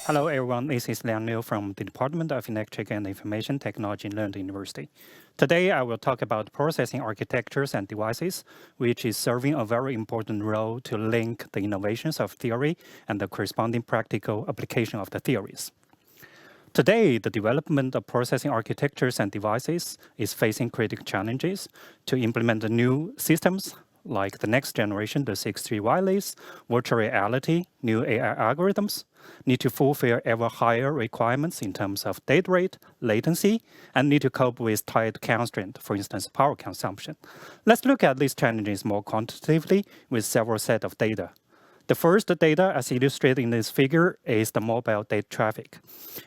Hello everyone, this is Liang Liu from the Department of Electric and Information Technology in London University. Today I will talk about processing architectures and devices, which is serving a very important role to link the innovations of theory and the corresponding practical application of the theories. Today, the development of processing architectures and devices is facing critical challenges to implement the new systems like the next generation, the 6G wireless, virtual reality, new AI algorithms, need to fulfill ever higher requirements in terms of data rate, latency, and need to cope with tight constraints, for instance, power consumption. Let's look at these challenges more quantitatively with several sets of data. The first data, as illustrated in this figure, is the mobile data traffic.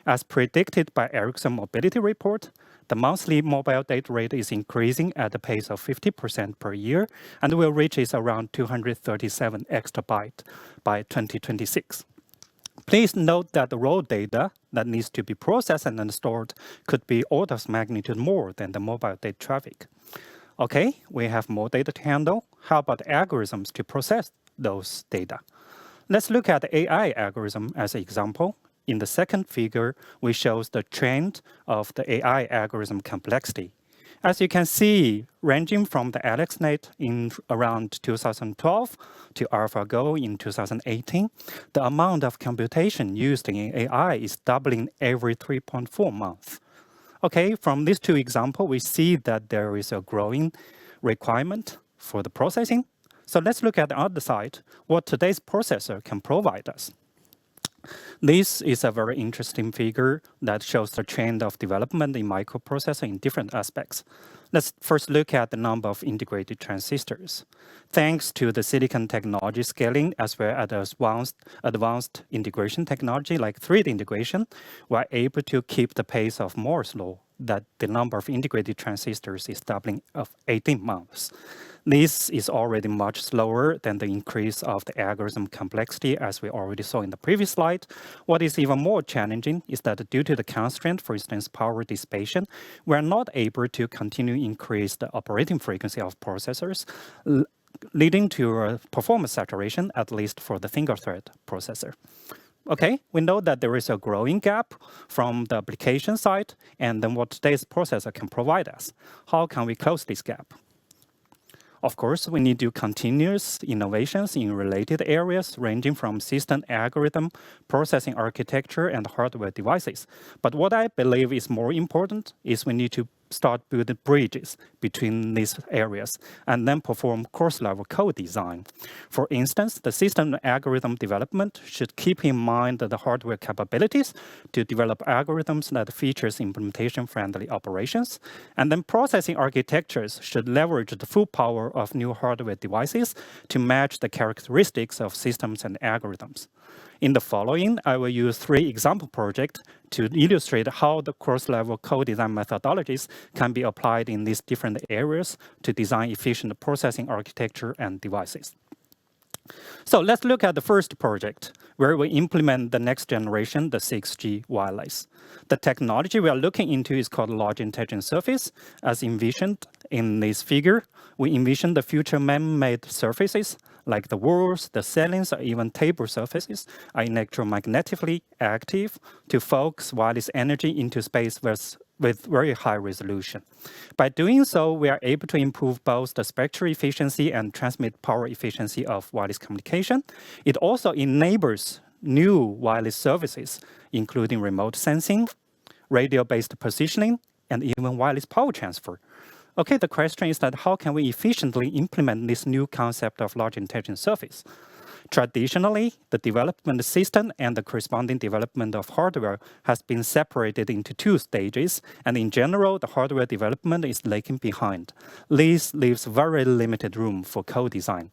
As predicted by Ericsson Mobility Report, the monthly mobile data rate is increasing at a pace of 50% per year and will reach around 237 exabytes by 2026. Please note that the raw data that needs to be processed and stored could be orders of magnitude more than the mobile data traffic. Okay, we have more data to handle. How about algorithms to process those data? Let's look at the AI algorithm as an example. In the second figure, we show the trend of the AI algorithm complexity. As you can see, ranging from the AlexNet in around 2012 to AlphaGo in 2018, the amount of computation used in AI is doubling every 3.4 months. Okay, from these two examples, we see that there is a growing requirement for the processing. So let's look at the other side, what today's processor can provide us. This is a very interesting figure that shows the trend of development in microprocessor in different aspects. Let's first look at the number of integrated transistors. Thanks to the silicon technology scaling as well as advanced integration technology like 3D integration, we're able to keep the pace of Moore's law, that the number of integrated transistors is doubling of 18 months. This is already much slower than the increase of the algorithm complexity as we already saw in the previous slide. What is even more challenging is that due to the constraint, for instance, power dissipation, we are not able to continue increase the operating frequency of processors, leading to a performance saturation, at least for the single-thread processor. Okay, we know that there is a growing gap from the application side and then what today's processor can provide us. How can we close this gap? Of course, we need to do continuous innovations in related areas ranging from system algorithm, processing architecture, and hardware devices. But what I believe is more important is we need to start building bridges between these areas and then perform cross-level co-design. For instance, the system algorithm development should keep in mind the hardware capabilities to develop algorithms that features implementation-friendly operations, and then processing architectures should leverage the full power of new hardware devices to match the characteristics of systems and algorithms. In the following, I will use 3 example projects to illustrate how the cross-level co-design methodologies can be applied in these different areas to design efficient processing architecture and devices. So let's look at the first project, where we implement the next generation, the 6G wireless. The technology we are looking into is called large intelligent surface. As envisioned in this figure, we envision the future man-made surfaces like the walls, the ceilings, or even table surfaces are electromagnetically active to focus wireless energy into space with very high resolution. By doing so, we are able to improve both the spectral efficiency and transmit power efficiency of wireless communication. It also enables new wireless services, including remote sensing, radio-based positioning, and even wireless power transfer. Okay, the question is that how can we efficiently implement this new concept of large intelligent surface? Traditionally, the development system and the corresponding development of hardware has been separated into 2 stages, and in general, the hardware development is lagging behind. This leaves very limited room for co-design.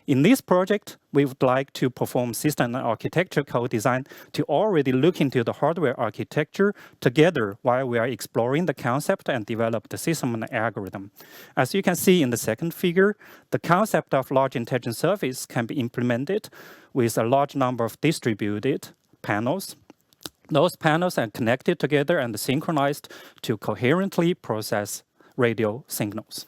In this project, we would like to perform system and architecture co-design to already look into the hardware architecture together while we are exploring the concept and develop the system and algorithm. As you can see in the second figure, the concept of large intelligent surface can be implemented with a large number of distributed panels. Those panels are connected together and synchronized to coherently process radio signals.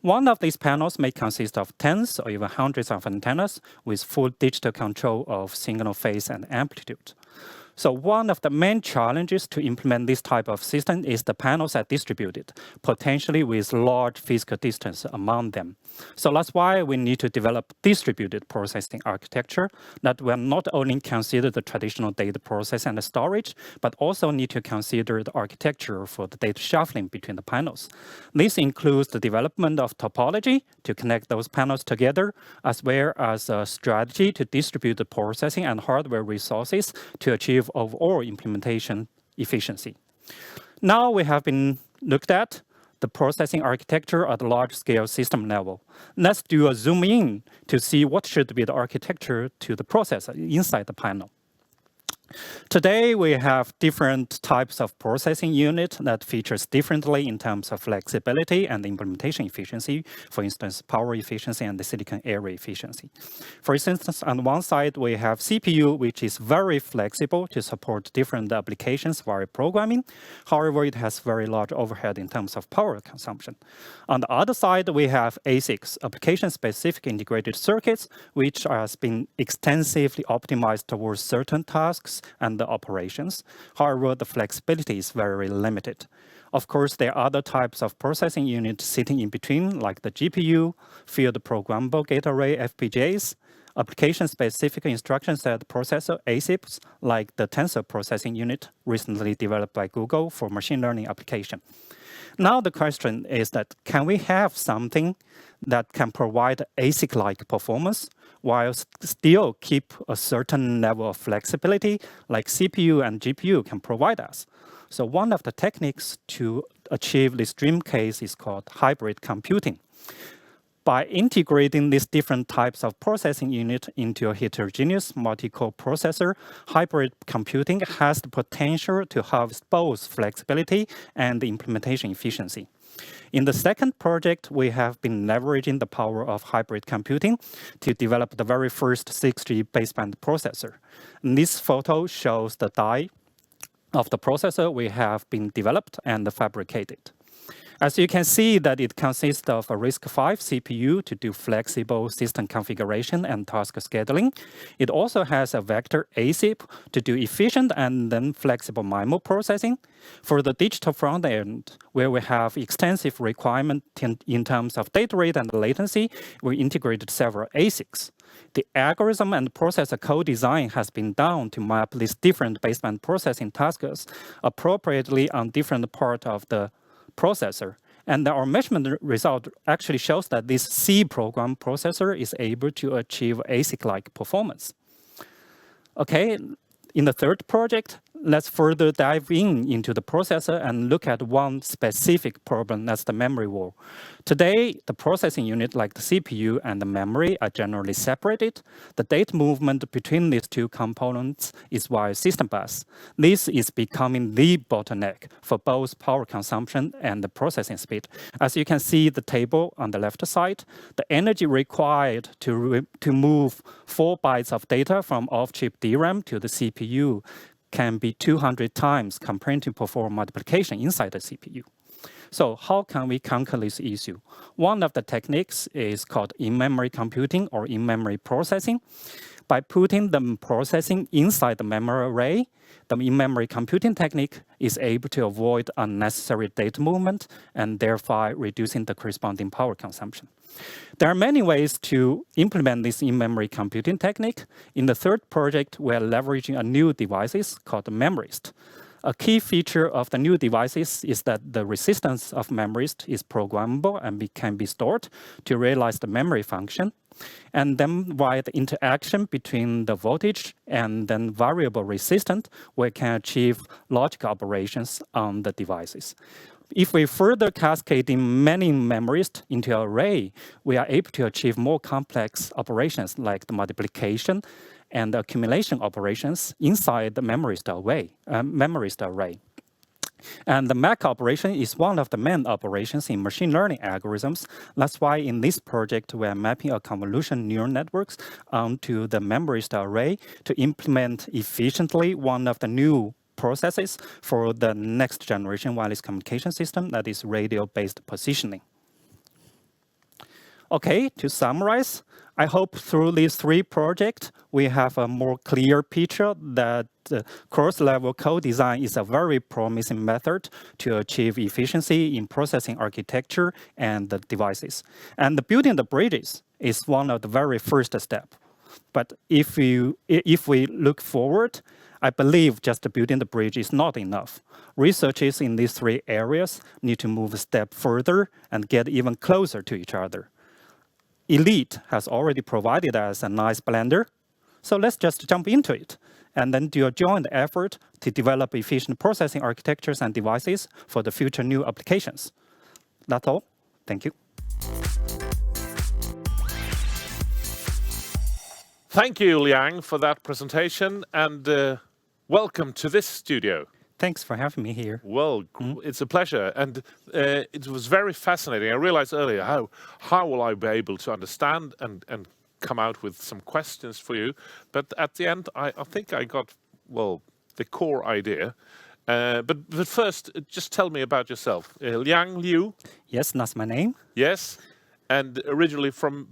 One of these panels may consist of tens or even hundreds of antennas with full digital control of signal phase and amplitude. So one of the main challenges to implement this type of system is the panels are distributed, potentially with large physical distance among them. So that's why we need to develop distributed processing architecture that will not only consider the traditional data process and the storage, but also need to consider the architecture for the data shuffling between the panels. This includes the development of topology to connect those panels together, as well as a strategy to distribute the processing and hardware resources to achieve overall implementation efficiency. Now we have been looked at the processing architecture at the large-scale system level. Let's do a zoom in to see what should be the architecture to the processor inside the panel. Today, we have different types of processing unit that features differently in terms of flexibility and implementation efficiency. For instance, power efficiency and the silicon area efficiency. For instance, on one side, we have CPU, which is very flexible to support different applications via programming. However, it has very large overhead in terms of power consumption. On the other side, we have ASICs, application-specific integrated circuits, which has been extensively optimized towards certain tasks and the operations. However, the flexibility is very limited. Of course, there are other types of processing units sitting in between, like the GPU, field programmable gate array FPGAs, application-specific instruction set processor ASICs, like the tensor processing unit recently developed by Google for machine learning application. Now the question is that, can we have something that can provide ASIC-like performance while still keep a certain level of flexibility like CPU and GPU can provide us? So one of the techniques to achieve this dream case is called hybrid computing. By integrating these different types of processing unit into a heterogeneous multi-core processor, hybrid computing has the potential to harvest both flexibility and implementation efficiency. In the second project, we have been leveraging the power of hybrid computing to develop the very first 6G baseband processor. And this photo shows the die of the processor we have been developed and fabricated. As you can see that it consists of a RISC-V CPU to do flexible system configuration and task scheduling. It also has a vector ASIC to do efficient and then flexible MIMO processing. For the digital front end, where we have extensive requirement in terms of data rate and latency, we integrated several ASICs. The algorithm and processor co-design has been done to map these different baseband processing tasks appropriately on different parts of the processor. And our measurement result actually shows that this C program processor is able to achieve ASIC-like performance. Okay, in the third project, let's further dive into the processor and look at one specific problem, that's the memory wall. Today, the processing unit like the CPU and the memory are generally separated. The data movement between these two components is via system bus. This is becoming the bottleneck for both power consumption and the processing speed. As you can see the table on the left side, the energy required to move 4 bytes of data from off-chip DRAM to the CPU can be 200 times compared to perform multiplication inside the CPU. So how can we conquer this issue? One of the techniques is called in-memory computing or in-memory processing. By putting the processing inside the memory array, the in-memory computing technique is able to avoid unnecessary data movement and thereby reducing the corresponding power consumption. There are many ways to implement this in-memory computing technique. In the third project, we are leveraging a new device called Memorist. A key feature of the new devices is that the resistance of Memorist is programmable and can be stored to realize the memory function. And then via the interaction between the voltage and then variable resistance, we can achieve logic operations on the devices. If we further cascade in many memories into an array, we are able to achieve more complex operations like the multiplication and accumulation operations inside the memorist array. And the MAC operation is one of the main operations in machine learning algorithms. That's why in this project, we are mapping a convolution neural networks onto the memorist array to implement efficiently one of the new processes for the next generation wireless communication system, that is radio-based positioning. Okay, to summarize, I hope through these 3 projects, we have a more clear picture that cross-level co-design is a very promising method to achieve efficiency in processing architecture and the devices. And building the bridges is one of the very first steps. But if we look forward, I believe just building the bridge is not enough. Researchers in these 3 areas need to move a step further and get even closer to each other. ELLIIT has already provided us a nice blender, so let's just jump into it and then do a joint effort to develop efficient processing architectures and devices for the future new applications. That's all. Thank you. Thank you, Liang, for that presentation, and welcome to this studio. Thanks for having me here. Well, it's a pleasure, and it was very fascinating. I realized earlier how will I be able to understand and come out with some questions for you, but at the end I think I got, well, the core idea. But first, just tell me about yourself. Liang Liu? Yes, that's my name. Yes, and originally from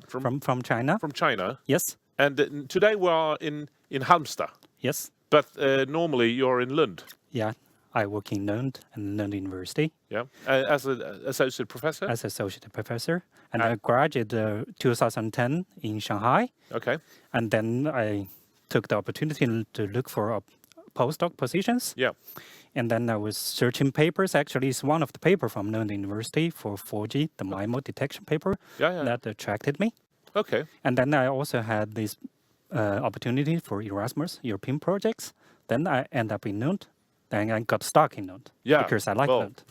China. From China? Yes. And today we are in Halmstad. Yes. But normally you're in Lund. Yeah, I work in Lund and Lund University. Yeah, as an associate professor? As associate professor. And I graduated 2010 in Shanghai. Okay. And then I took the opportunity to look for postdoc positions. Yeah. And then I was searching papers. Actually, it's one of the papers from Lund University for 4G, the MIMO detection paper, that attracted me. Okay. And then I also had this opportunity for Erasmus European projects. Then I end up in Lund. Then I got stuck in Lund because I like Lund.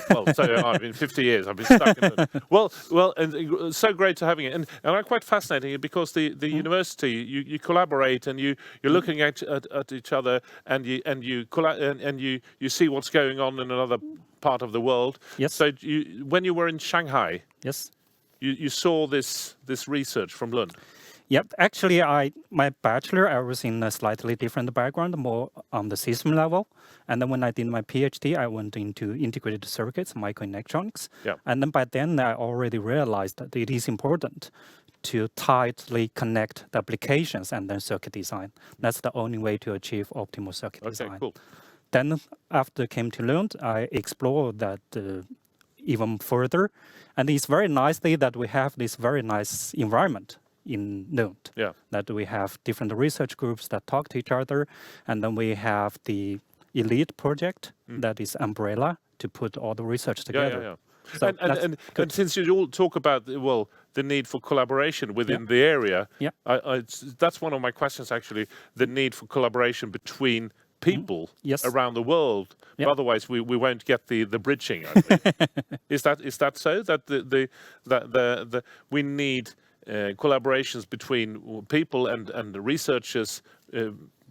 Well, so I've been 50 years. I've been stuck in Lund. Well, and so great to having it. And I'm quite fascinating because the university you collaborate and you're looking at each other and you see what's going on in another part of the world. Yes. So when you were in Shanghai, yes, you saw this research from Lund. Yep. Actually, my bachelor, I was in a slightly different background, more on the system level. And then when I did my PhD, I went into integrated circuits, microelectronics. Yeah. And then by then, I already realized that it is important to tightly connect the applications and then circuit design. That's the only way to achieve optimal circuit design. Okay, cool. Then after I came to Lund, I explored that even further. And it's very nicely that we have this very nice environment in Lund. Yeah. That we have different research groups that talk to each other. And then we have the ELLIIT project that is umbrella to put all the research together. Yeah. So and since you all talk about the need for collaboration within the area, that's one of my questions actually. The need for collaboration between people around the world. Yep. Otherwise, we won't get the bridging. I think. Is that so? That we need collaborations between people and the researchers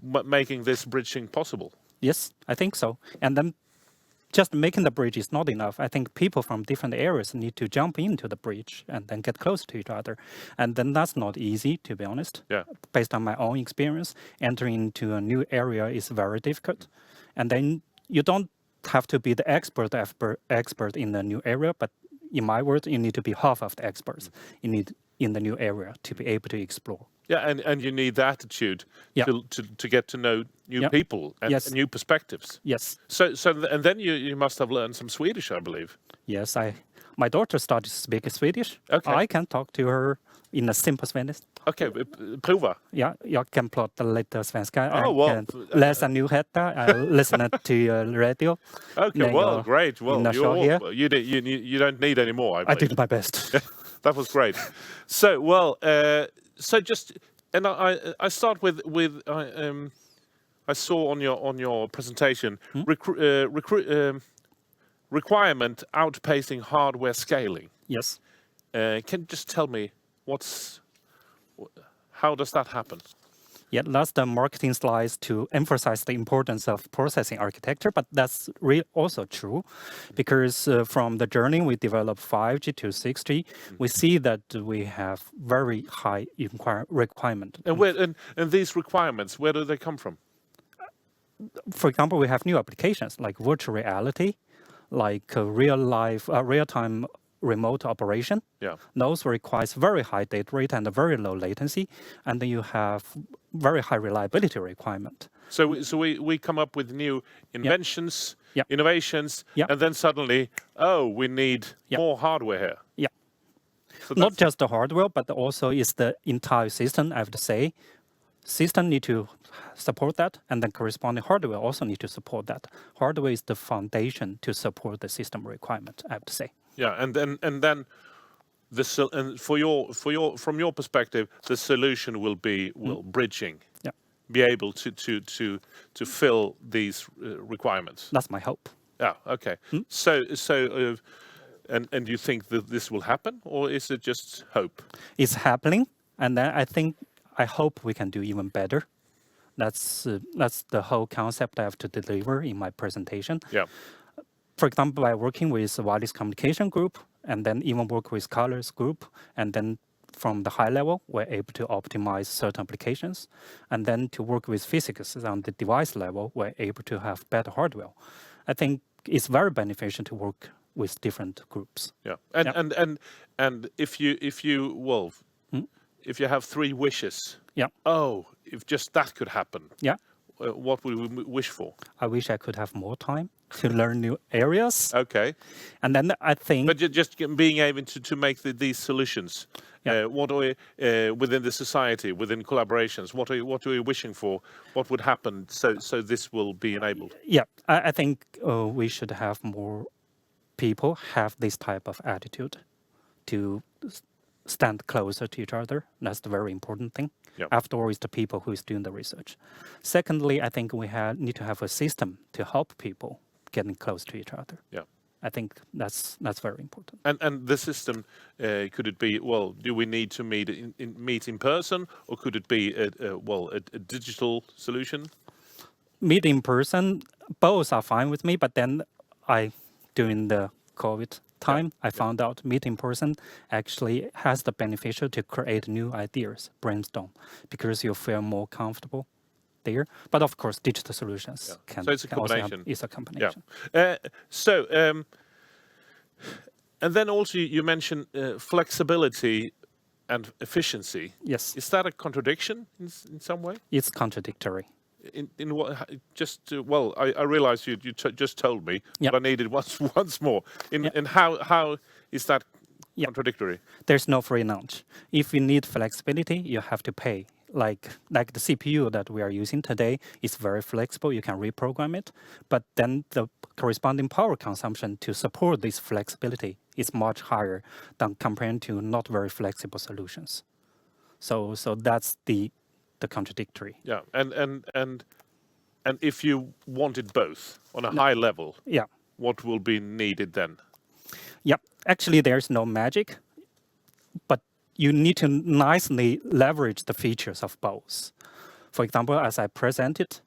making this bridging possible. Yes, I think so. And then just making the bridge is not enough. I think people from different areas need to jump into the bridge and then get close to each other. And then that's not easy, to be honest. Yeah. Based on my own experience, entering into a new area is very difficult. And then you don't have to be the expert in the new area, but in my words, you need to be half of the experts in the new area to be able to explore. Yeah, and you need the attitude to get to know new people and new perspectives. Yes. So and then you must have learned some Swedish, I believe. Yes, my daughter started to speak Swedish. Okay. I can talk to her in a simple Swedish. Okay, prova. Ja, jag kan prata lite svenska. Oh, Jag kan läsa nyheter, listen to radio. Okay, well, great. Well, you don't need any more, I believe. I did my best. That was great. So, so just, and I start with I saw on your presentation requirement outpacing hardware scaling. Yes. Can you just tell me how does that happen? Yeah, that's the marketing slides to emphasize the importance of processing architecture, but that's also true, because from the journey we developed 5G to 6G, we see that we have very high requirement. And these requirements, where do they come from? For example, we have new applications like virtual reality, like real-time remote operation. Yeah. Those requires very high data rate and a very low latency, and then you have very high reliability requirement. So we come up with new inventions, Yep. innovations, Yep. and then suddenly, oh, we need more hardware here. Yeah. So Not just the hardware, but also is the entire system, I have to say. System need to support that, and then corresponding hardware also need to support that. Hardware is the foundation to support the system requirement, I have to say. Yeah, and then from your perspective, the solution will be bridging. Yeah. Be able to fill these requirements. That's my hope. Yeah. Okay. And you think that this will happen, or is it just hope? It's happening, and then I hope we can do even better. That's the whole concept I have to deliver in my presentation. Yeah. For example, by working with wireless communication group, and then even work with colors group, and then from the high level, we're able to optimize certain applications, and then to work with physics on the device level, we're able to have better hardware. I think it's very beneficial to work with different groups. Yeah, and if you have 3 wishes, if just that could happen, what would we wish for? I wish I could have more time to learn new areas. Okay. And then I think... But just being able to make these solutions, what are we, within the society, within collaborations, what are we wishing for? What would happen so this will be enabled? Yeah, I think we should have more people have this type of attitude to stand closer to each other. That's the very important thing. Yep. After all, it's the people who is doing the research. Secondly, I think we need to have a system to help people getting close to each other. Yeah. I think that's very important. And the system, could it be, do we need to meet in person, or could it be a digital solution? Meet in person, both are fine with me, but then during the COVID time, I found out meet in person actually has the beneficial to create new ideas, brainstorm, because you feel more comfortable there. But of course, digital solutions So it's a combination. It's a combination. Yeah. And then also you mentioned flexibility and efficiency. Yes. Is that a contradiction in some way? It's contradictory. In what? I realize you just told me, but I need it once more. In how is that contradictory? There's no free lunch. If you need flexibility, you have to pay. Like the CPU that we are using today is very flexible. You can reprogram it, but then the corresponding power consumption to support this flexibility is much higher than compared to not very flexible solutions. So that's the contradictory. Yeah, and if you wanted both on a high level, what will be needed then? Yeah, actually there's no magic, but you need to nicely leverage the features of both. For example, as I presented,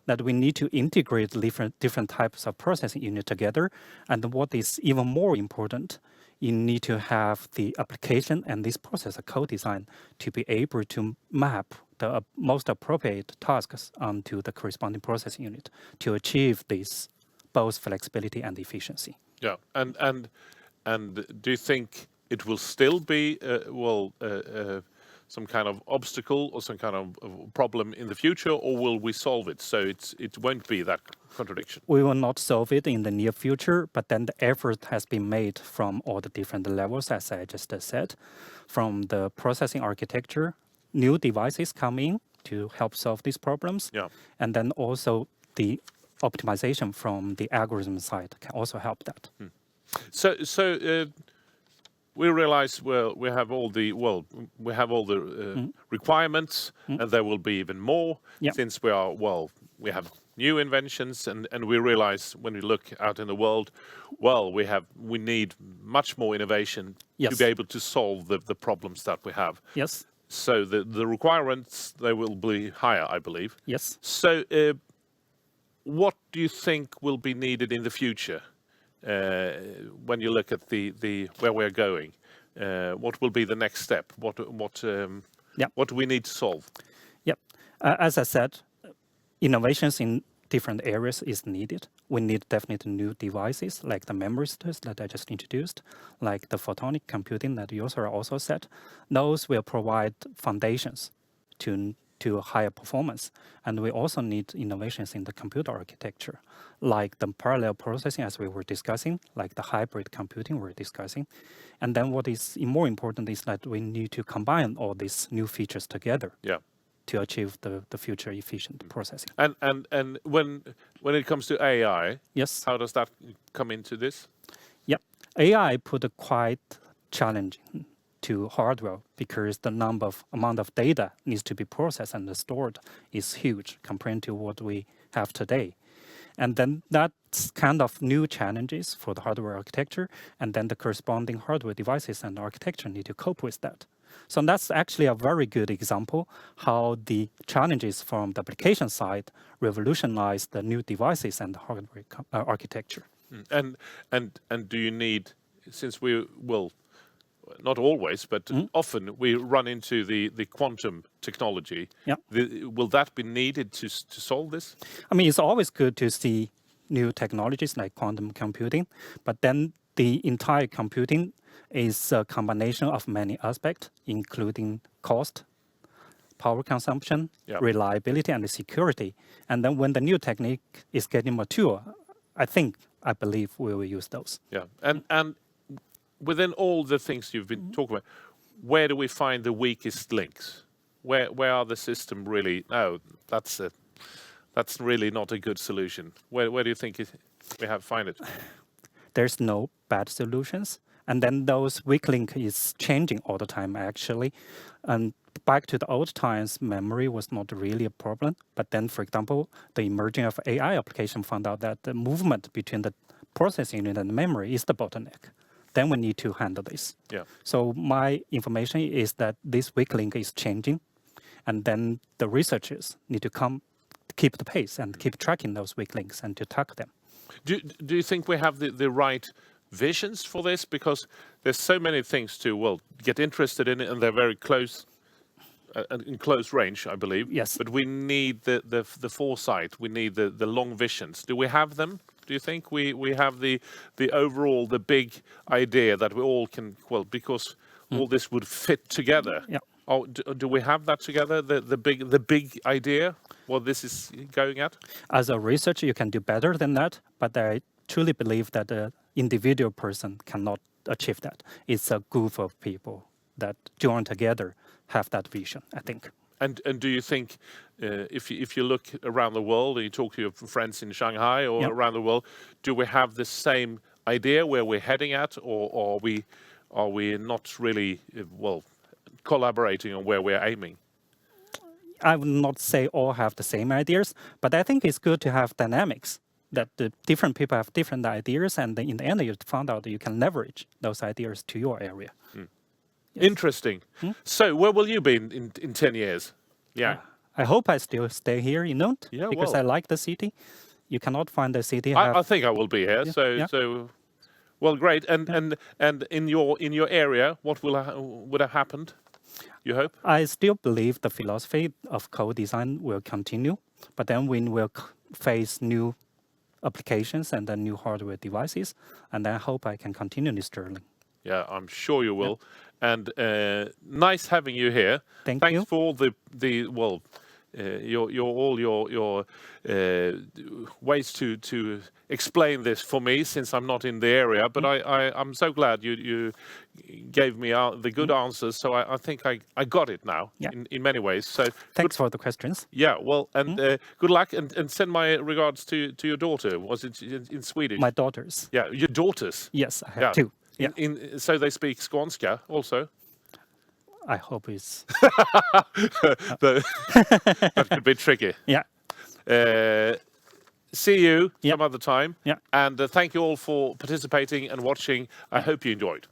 that we need to integrate different types of processing units together, and what is even more important, you need to have the application and this processor co-design to be able to map the most appropriate tasks onto the corresponding processing unit to achieve this both flexibility and efficiency. Yeah, and do you think it will still be some kind of obstacle or some kind of problem in the future, or will we solve it so it won't be that contradiction? We will not solve it in the near future, but then the effort has been made from all the different levels, as I just said, from the processing architecture. New devices come in to help solve these problems, and then also the optimization from the algorithm side can also help that. So we realize we have all the requirements, and there will be even more since we have new inventions, and we realize when we look out in the world, we need much more innovation to be able to solve the problems that we have. Yes. So the requirements, they will be higher, I believe. Yes. So what do you think will be needed in the future? When you look at the where we're going, what will be the next step? What do we need to solve? Yep. As I said, innovations in different areas is needed. We need definitely new devices like the memory sticks that I just introduced, like the photonic computing that you also said. Those will provide foundations to higher performance. And we also need innovations in the computer architecture, like the parallel processing as we were discussing, like the hybrid computing we're discussing. And then what is more important is that we need to combine all these new features together. Yeah. To achieve the future efficient processing. And when it comes to AI, yes, how does that come into this? Yeah, AI put a quite challenging to hardware because the amount of data needs to be processed and stored is huge compared to what we have today. And then that's kind of new challenges for the hardware architecture, and then the corresponding hardware devices and architecture need to cope with that. So that's actually a very good example how the challenges from the application side revolutionize the new devices and the hardware architecture. And do you need, since we will, not always, but often we run into the quantum technology. Yeah. Will that be needed to solve this? I mean, it's always good to see new technologies like quantum computing, but then the entire computing is a combination of many aspects, including cost, power consumption, reliability, and security. And then when the new technique is getting mature, I believe we will use those. Yeah, and within all the things you've been talking about, where do we find the weakest links? Where are the system really? No, that's really not a good solution. Where do you think we have find it? There's no bad solutions. And then those weak link is changing all the time, actually. And back to the old times, memory was not really a problem. But then, for example, the emerging of AI application found out that the movement between the processing unit and memory is the bottleneck. Then we need to handle this. Yeah. So my information is that this weak link is changing. And then the researchers need to keep the pace and keep tracking those weak links and to tackle them. Do you think we have the right visions for this? Because there's so many things to get interested in it, and they're very close, in close range, I believe. Yes. But we need the foresight. We need the long visions. Do we have them? Do you think we have the overall, the big idea that we all can, because all this would fit together? Yeah. Oh, do we have that together? The big idea, what this is going at? As a researcher, you can do better than that, but I truly believe that an individual person cannot achieve that. It's a group of people that join together have that vision, I think. And do you think, if you look around the world and you talk to your friends in Shanghai or around the world, do we have the same idea where we're heading at, or are we not really collaborating on where we're aiming? I would not say all have the same ideas, but I think it's good to have dynamics, that the different people have different ideas, and in the end you found out that you can leverage those ideas to your area. Yes. Interesting. So where will you be in 10 years? Yeah. I hope I still stay here in Lund, because I like the city. You cannot find the city. I think I will be here. So well, great. And in your area, what would have happened? You hope? I still believe the philosophy of co-design will continue, but then we will face new applications and then new hardware devices, and I hope I can continue this journey. Yeah, I'm sure you will. And nice having you here. Thanks you. For all your ways to explain this for me, since I'm not in the area. But I'm so glad you gave me the good answers. So I think I got it now in many ways. So thanks for the questions. Yeah, well, and good luck, and send my regards to your daughter. Was it in Swedish? My daughters. Yeah, your daughters. Yes, I have two. Yeah. So they speak Skånska also? I hope it's... that could be tricky. Yeah. See you some other time. Yeah. And thank you all for participating and watching. I hope you enjoyed.